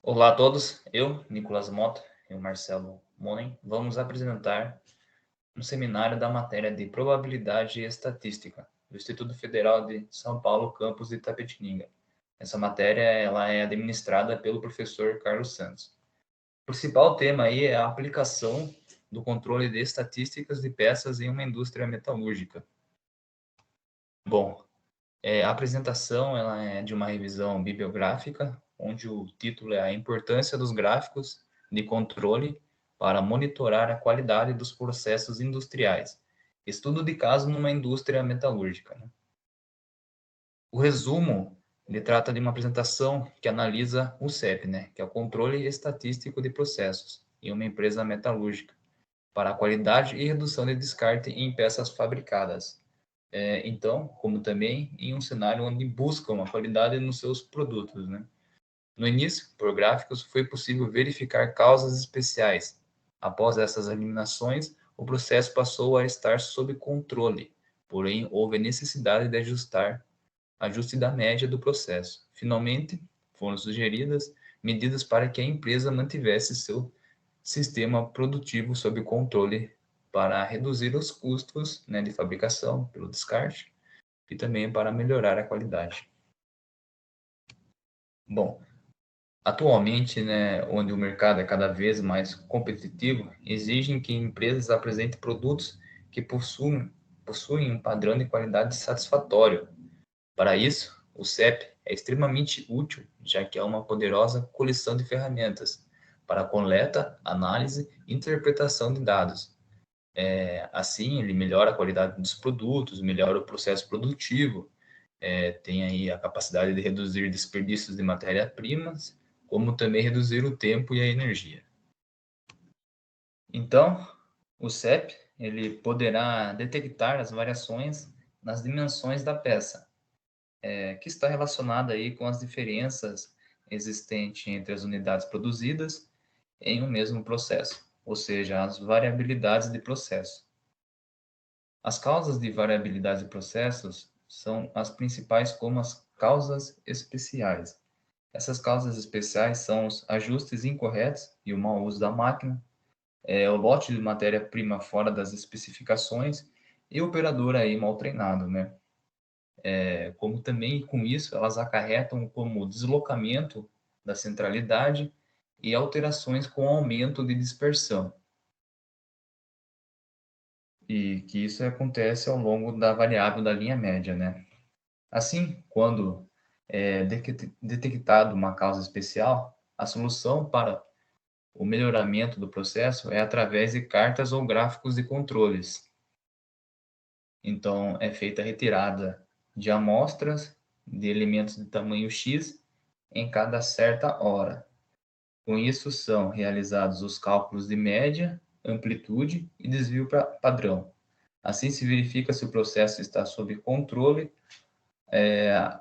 Olá a todos, eu, Nicolas Mota e o Marcelo Monen, vamos apresentar um seminário da matéria de Probabilidade e Estatística do Instituto Federal de São Paulo, campus de Itapetininga. Essa matéria ela é administrada pelo professor Carlos Santos. O principal tema aí é a aplicação do controle de estatísticas de peças em uma indústria metalúrgica. Bom, a apresentação ela é de uma revisão bibliográfica, onde o título é A Importância dos Gráficos de Controle para Monitorar a Qualidade dos Processos Industriais. Estudo de caso numa indústria metalúrgica. Né? O resumo, ele trata de uma apresentação que analisa o CEP, né? Que é o Controle Estatístico de Processos, em uma empresa metalúrgica, para a qualidade e redução de descarte em peças fabricadas. Então, como também em um cenário onde buscam a qualidade nos seus produtos, né? No início, por gráficos, foi possível verificar causas especiais. Após essas eliminações, o processo passou a estar sob controle, porém houve necessidade de ajuste da média do processo. Finalmente, foram sugeridas medidas para que a empresa mantivesse seu sistema produtivo sob controle para reduzir os custos, né, de fabricação pelo descarte e também para melhorar a qualidade. Bom, atualmente, né, onde o mercado é cada vez mais competitivo, exigem que empresas apresentem produtos que possuem um padrão de qualidade satisfatório. Para isso, o CEP é extremamente útil, já que é uma poderosa coleção de ferramentas para coleta, análise e interpretação de dados. Assim, ele melhora a qualidade dos produtos, melhora o processo produtivo, tem aí a capacidade de reduzir desperdícios de matéria-primas, como também reduzir o tempo e a energia. Então, o CEP ele poderá detectar as variações nas dimensões da peça, que está relacionada aí com as diferenças existentes entre as unidades produzidas em um mesmo processo, ou seja, as variabilidades de processo. As causas de variabilidade de processos são as principais como as causas especiais. Essas causas especiais são os ajustes incorretos e o mau uso da máquina, o lote de matéria-prima fora das especificações e o operador aí mal treinado, né? Como também com isso elas acarretam como deslocamento da centralidade e alterações com aumento de dispersão. E que isso acontece ao longo da variável da linha média, né? Assim, quando é detectado uma causa especial, a solução para o melhoramento do processo é através de cartas ou gráficos de controles. Então, é feita a retirada de amostras de elementos de tamanho X em cada certa hora. Com isso, são realizados os cálculos de média, amplitude e desvio padrão. Assim, se verifica se o processo está sob controle,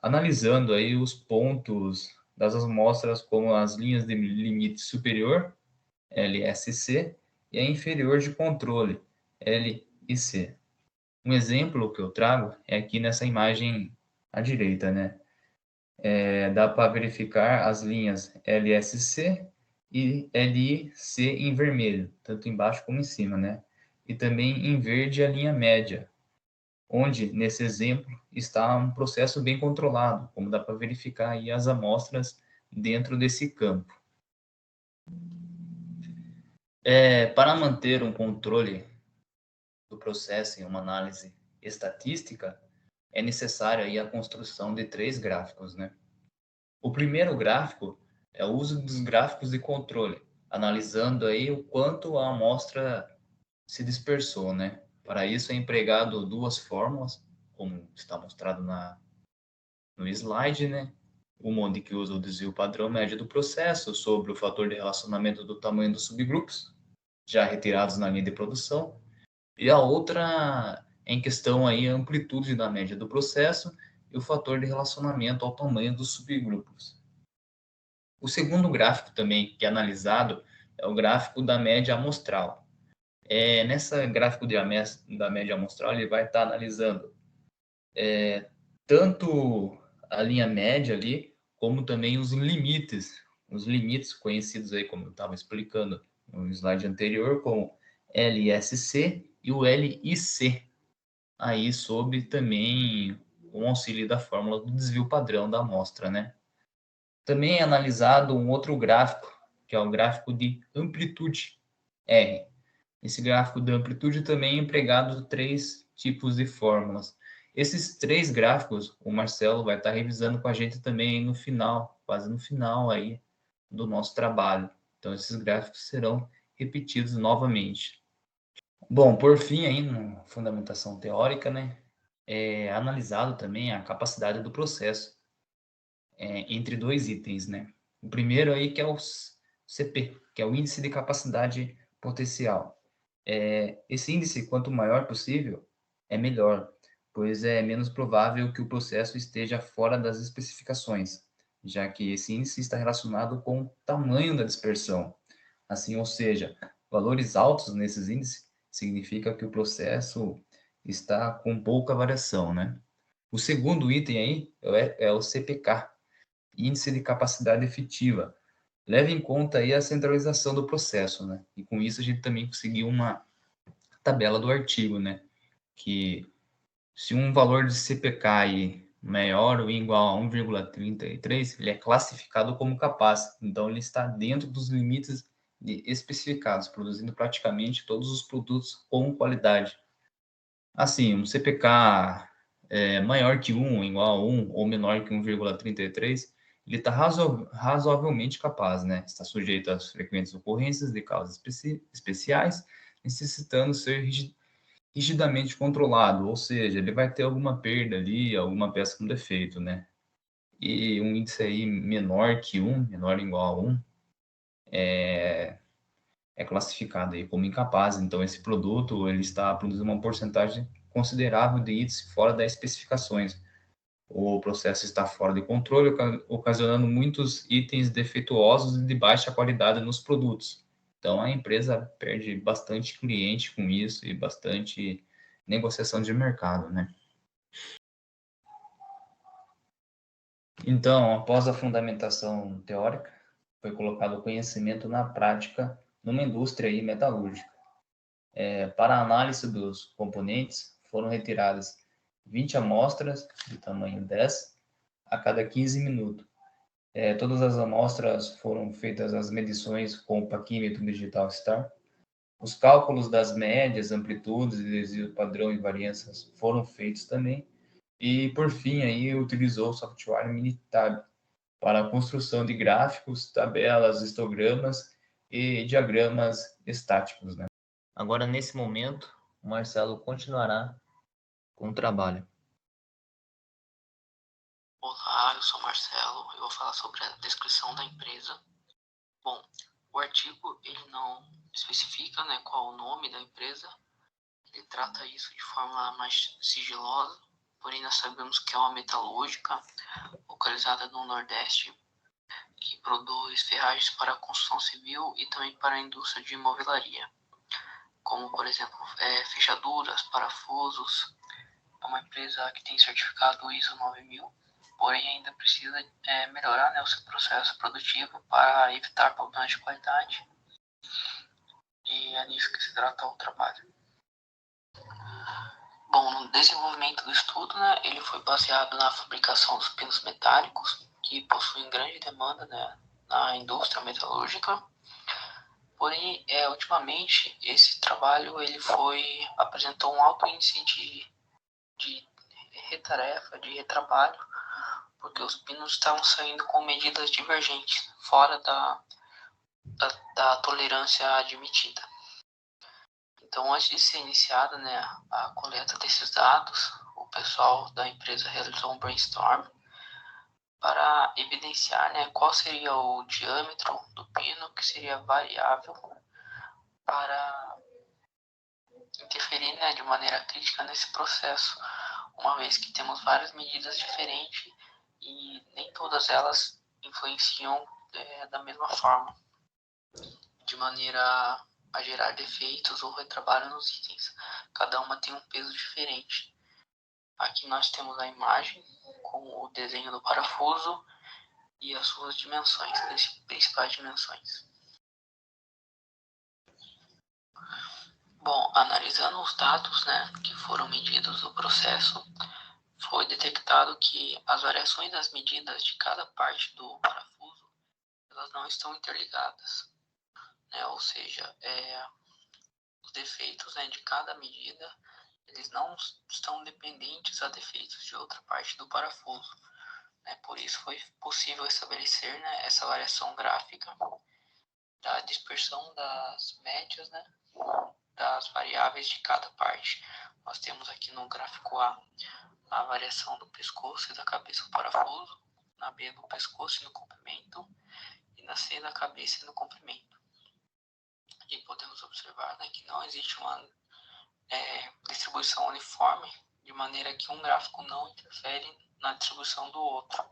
analisando aí os pontos das amostras como as linhas de limite superior, LSC, e a inferior de controle, LIC. Um exemplo que eu trago é aqui nessa imagem à direita, né? Dá para verificar as linhas LSC e LIC em vermelho, tanto embaixo como em cima, né? E também em verde a linha média, onde, nesse exemplo, está um processo bem controlado, como dá para verificar aí as amostras dentro desse campo. Para manter um controle do processo em uma análise estatística, é necessário aí a construção de 3 gráficos, né? O primeiro gráfico é o uso dos gráficos de controle, analisando aí o quanto a amostra se dispersou, né? Para isso é empregado 2 fórmulas, como está mostrado no slide, né? Uma onde que usa o desvio padrão médio do processo sobre o fator de relacionamento do tamanho dos subgrupos, já retirados na linha de produção, e a outra em questão aí a amplitude da média do processo e o fator de relacionamento ao tamanho dos subgrupos. O segundo gráfico também que é analisado é o gráfico da média amostral. Nessa gráfico da média amostral, ele vai estar analisando tanto a linha média ali, como também os limites, os limites conhecidos aí, como eu estava explicando no slide anterior, como LSC e o LIC, aí sob também o auxílio da fórmula do desvio padrão da amostra, né? Também é analisado um outro gráfico, que é o gráfico de amplitude R. Esse gráfico de amplitude também é empregado três tipos de fórmulas. Esses três gráficos, o Marcelo vai estar revisando com a gente também no final, quase no final aí do nosso trabalho. Então, esses gráficos serão repetidos novamente. Bom, por fim, aí, na fundamentação teórica, né, é analisado também a capacidade do processo entre dois itens, né? O primeiro aí que é o CP, que é o índice de capacidade potencial. Esse índice, quanto maior possível, é melhor, pois é menos provável que o processo esteja fora das especificações, já que esse índice está relacionado com o tamanho da dispersão. Assim, ou seja, valores altos nesses índices significa que o processo está com pouca variação, né? O segundo item aí é o CPK, Índice de Capacidade Efetiva. Leve em conta aí a centralização do processo, né? E com isso a gente também conseguiu uma tabela do artigo, né? Que se um valor de CPK aí maior ou igual a 1,33, ele é classificado como capaz. Então, ele está dentro dos limites especificados, produzindo praticamente todos os produtos com qualidade. Assim, um CPK maior que 1, igual a 1, ou menor que 1,33, ele está razoavelmente capaz, né? Está sujeito às frequentes ocorrências de causas especiais, necessitando ser rigidamente controlado, ou seja, ele vai ter alguma perda ali, alguma peça com defeito, né? E um índice aí menor que 1, menor ou igual a 1, é classificado aí como incapaz. Então, esse produto ele está produzindo uma porcentagem considerável de índice fora das especificações. O processo está fora de controle, ocasionando muitos itens defeituosos e de baixa qualidade nos produtos. Então, a empresa perde bastante cliente com isso e bastante negociação de mercado, né? Então, após a fundamentação teórica, foi colocado o conhecimento na prática numa indústria aí metalúrgica. Para a análise dos componentes, foram retiradas 20 amostras de tamanho 10 a cada 15 minutos. Todas as amostras foram feitas as medições com o paquímetro digital STAR. Os cálculos das médias, amplitudes, desvio padrão e variâncias foram feitos também. E, por fim, aí utilizou o software Minitab para a construção de gráficos, tabelas, histogramas e diagramas estáticos, né? Agora, nesse momento, o Marcelo continuará com o trabalho. Olá, eu sou Marcelo. Eu vou falar sobre a descrição da empresa. Bom, o artigo ele não especifica, né, qual o nome da empresa. Ele trata isso de forma mais sigilosa. Porém, nós sabemos que é uma metalúrgica localizada no Nordeste que produz ferragens para a construção civil e também para a indústria de movelaria, como, por exemplo, fechaduras, parafusos. É uma empresa que tem certificado ISO 9000, porém ainda precisa melhorar, né, o seu processo produtivo para evitar problemas de qualidade, e é nisso que se trata o trabalho. Bom, no desenvolvimento do estudo, né, ele foi baseado na fabricação dos pinos metálicos, que possuem grande demanda, né, na indústria metalúrgica. Porém, ultimamente, esse trabalho ele apresentou um alto índice de retarefa, de retrabalho, porque os pinos estavam saindo com medidas divergentes, fora da tolerância admitida. Então, antes de ser iniciada, né, a coleta desses dados, o pessoal da empresa realizou um brainstorm para evidenciar, né, qual seria o diâmetro do pino que seria variável para interferir, né, de maneira crítica nesse processo, uma vez que temos várias medidas diferentes e nem todas elas influenciam da mesma forma, de maneira a gerar defeitos ou retrabalho nos itens. Cada uma tem um peso diferente. Aqui nós temos a imagem com o desenho do parafuso e as suas dimensões, principais dimensões. Bom, analisando os dados, né, que foram medidos no processo, foi detectado que as variações das medidas de cada parte do parafuso, elas não estão interligadas, né, ou seja, os defeitos, né, de cada medida, eles não estão dependentes a defeitos de outra parte do parafuso. Né, por isso foi possível estabelecer, né, essa variação gráfica da dispersão das médias, né, das variáveis de cada parte. Nós temos aqui no gráfico A variação do pescoço e da cabeça do parafuso, na B do pescoço e no comprimento, e na C da cabeça e no comprimento. E podemos observar, né, que não existe uma distribuição uniforme, de maneira que um gráfico não interfere na distribuição do outro.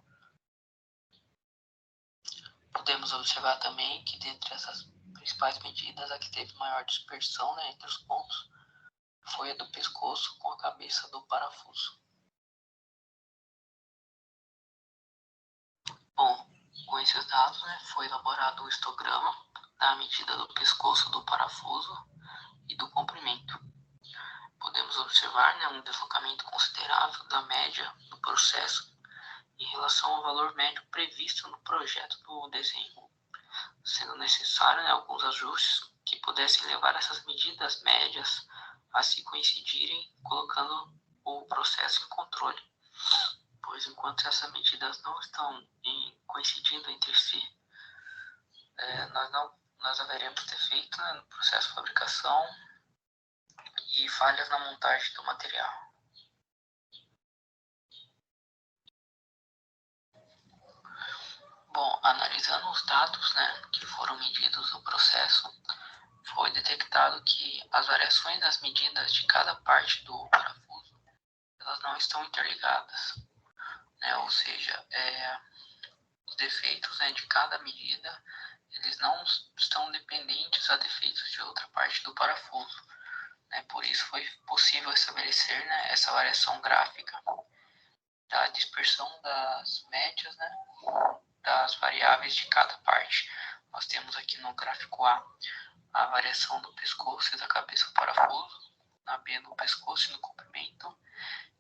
Podemos observar também que dentre essas principais medidas, a que teve maior dispersão, né, entre os pontos foi a do pescoço com a cabeça do parafuso. Bom, com esses dados, né, foi elaborado o histograma da medida do pescoço do parafuso e do comprimento. Podemos observar, né, um deslocamento considerável da média do processo em relação ao valor médio previsto no projeto do desenho, sendo necessário, né, alguns ajustes que pudessem levar essas medidas médias a se coincidirem, colocando o processo em controle, pois enquanto essas medidas não estão coincidindo entre si, nós haveremos defeito, né, no processo de fabricação e falhas na montagem do material. Bom, analisando os dados, né, que foram medidos no processo, foi detectado que as variações das medidas de cada parte do parafuso, elas não estão interligadas, né, ou seja, os defeitos, né, de cada medida, eles não estão dependentes a defeitos de outra parte do parafuso. Né, por isso foi possível estabelecer, né, essa variação gráfica da dispersão das médias, né, das variáveis de cada parte. Nós temos aqui no gráfico A variação do pescoço e da cabeça do parafuso, na B do pescoço e no comprimento,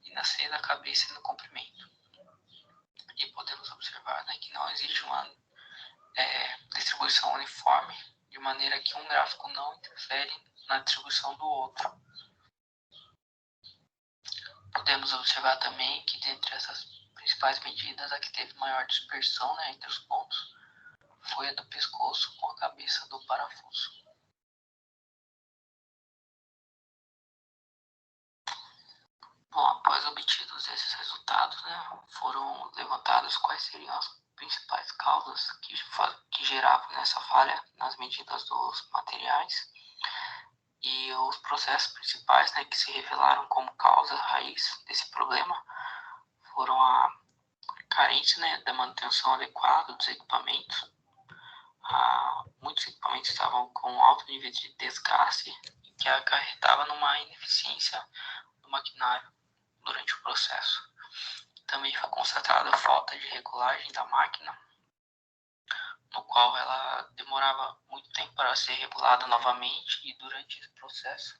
e na C da cabeça e no comprimento. E podemos observar, né, que não existe uma distribuição uniforme, de maneira que um gráfico não interfere na distribuição do outro. Podemos observar também que dentre essas principais medidas, a que teve maior dispersão, né, entre os pontos foi a do pescoço com a cabeça do parafuso. Bom, após obtidos esses resultados, né, foram levantadas quais seriam as principais causas que geravam essa falha nas medidas dos materiais e os processos principais, né, que se revelaram como causa raiz desse problema foram a carência, né, da manutenção adequada dos equipamentos. Muitos equipamentos estavam com alto nível de desgaste, que acarretava numa ineficiência do maquinário durante o processo. Também foi constatada a falta de regulagem da máquina, no qual ela demorava muito tempo para ser regulada novamente, e durante esse processo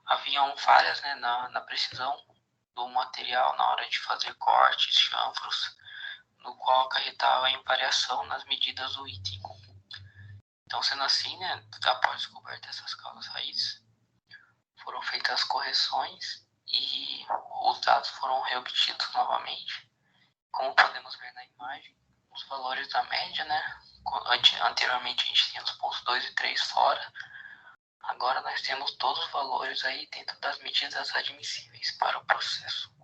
haviam falhas, né, na precisão do material na hora de fazer cortes, chanfros, no qual acarretava em variação nas medidas do item. Então, sendo assim, né, após descoberta dessas causas raízes, foram feitas as correções e os dados foram reobtidos novamente. Como podemos ver na imagem, os valores da média, né, anteriormente a gente tinha os pontos 2 e 3 fora, agora nós temos todos os valores aí dentro das medidas admissíveis para o processo.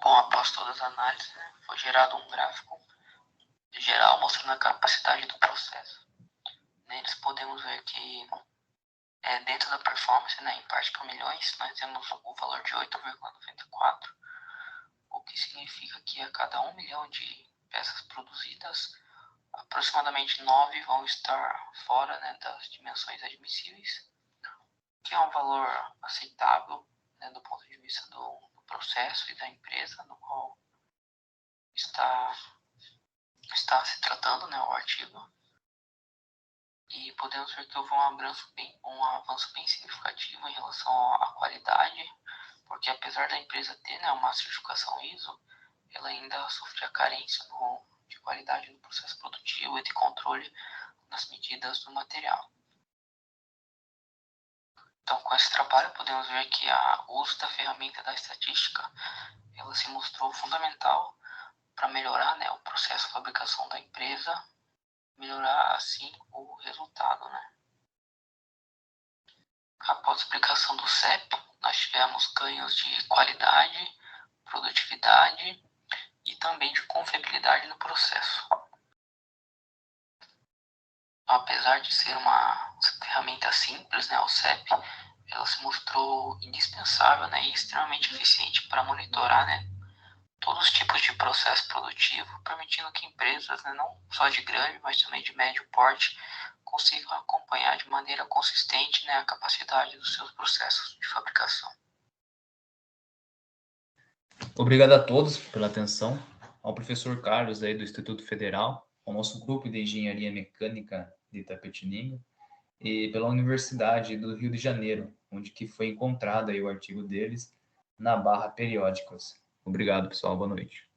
Bom, após todas as análises, né, foi gerado um gráfico geral mostrando a capacidade do processo. Neles podemos ver que dentro da performance, né, em parte por milhões, nós temos o valor de 8,94, o que significa que a cada 1 milhão de peças produzidas, aproximadamente 9 vão estar fora, né, das dimensões admissíveis, que é um valor aceitável, né, do ponto de vista do processo e da empresa, no qual está se tratando, né, o artigo. E podemos ver que houve um avanço bem significativo em relação à qualidade, porque apesar da empresa ter, né, uma certificação ISO, ela ainda sofre a carência de qualidade no processo produtivo e de controle nas medidas do material. Então, com esse trabalho, podemos ver que o uso da ferramenta da estatística ela se mostrou fundamental para melhorar, né, o processo de fabricação da empresa, melhorar assim o resultado, né? Após a aplicação do CEP, nós tivemos ganhos de qualidade, produtividade e também de confiabilidade no processo. Apesar de ser uma ferramenta simples, né, o CEP, ela se mostrou indispensável, né, e extremamente eficiente para monitorar, né, todos os tipos de processo produtivo, permitindo que empresas, né, não só de grande, mas também de médio porte, consigam acompanhar de maneira consistente, né, a capacidade dos seus processos de fabricação. Obrigado a todos pela atenção, ao professor Carlos aí do Instituto Federal, ao nosso grupo de Engenharia Mecânica de Itapetininga e pela Universidade do Rio de Janeiro, onde que foi encontrado aí o artigo deles na barra Periódicos. Obrigado, pessoal. Boa noite.